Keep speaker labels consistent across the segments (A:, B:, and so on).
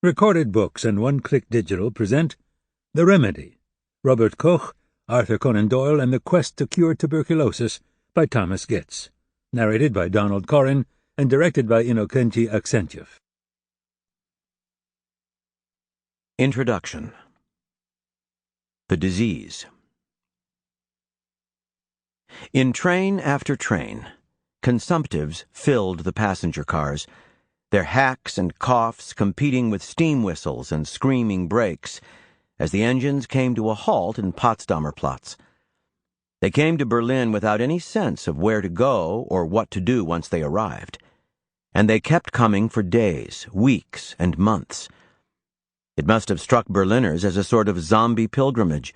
A: Recorded Books and One Click Digital present The Remedy, Robert Koch, Arthur Conan Doyle, and the Quest to Cure Tuberculosis by Thomas Goetz, narrated by Donald Corren and directed by Innocenty Aksentiev.
B: Introduction. The Disease. In train after train, consumptives filled the passenger cars, their hacks and coughs competing with steam whistles and screaming brakes as the engines came to a halt in Potsdamer Platz. They came to Berlin without any sense of where to go or what to do once they arrived. And they kept coming for days, weeks, and months. It must have struck Berliners as a sort of zombie pilgrimage.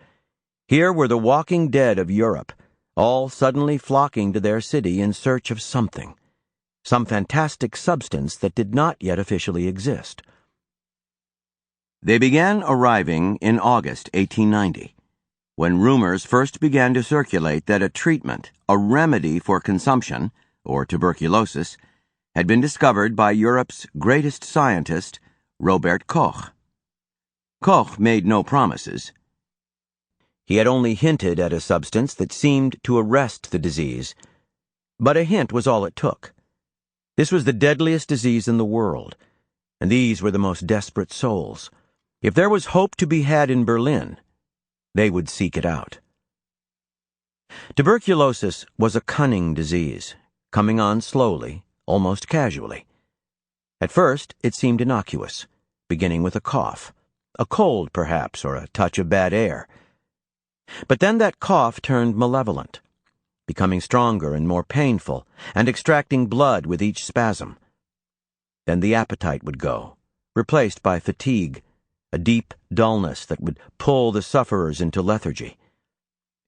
B: Here were the walking dead of Europe, all suddenly flocking to their city in search of something. Some fantastic substance that did not yet officially exist. They began arriving in August 1890, when rumors first began to circulate that a treatment, a remedy for consumption, or tuberculosis, had been discovered by Europe's greatest scientist, Robert Koch. Koch made no promises. He had only hinted at a substance that seemed to arrest the disease, but a hint was all it took. This was the deadliest disease in the world, and these were the most desperate souls. If there was hope to be had in Berlin, they would seek it out. Tuberculosis was a cunning disease, coming on slowly, almost casually. At first, it seemed innocuous, beginning with a cough, a cold perhaps, or a touch of bad air. But then that cough turned malevolent, becoming stronger and more painful, and extracting blood with each spasm. Then the appetite would go, replaced by fatigue, a deep dullness that would pull the sufferers into lethargy.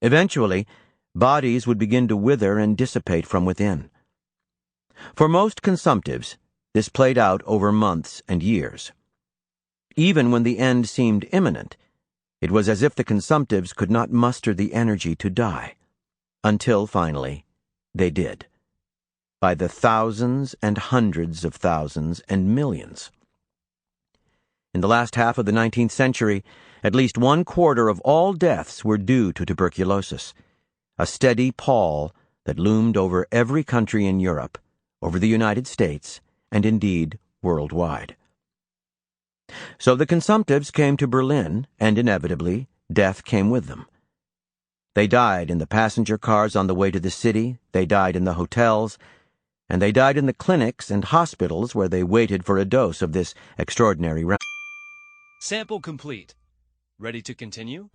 B: Eventually, bodies would begin to wither and dissipate from within. For most consumptives, this played out over months and years. Even when the end seemed imminent, it was as if the consumptives could not muster the energy to die. Until, finally, they did. By the thousands and hundreds of thousands and millions. In the last half of the 19th century, at least 1/4 of all deaths were due to tuberculosis, a steady pall that loomed over every country in Europe, over the United States, and indeed worldwide. So the consumptives came to Berlin, and inevitably, death came with them. They died in the passenger cars on the way to the city, they died in the hotels, and they died in the clinics and hospitals where they waited for a dose of this extraordinary remedy.
C: Sample complete. Ready to continue?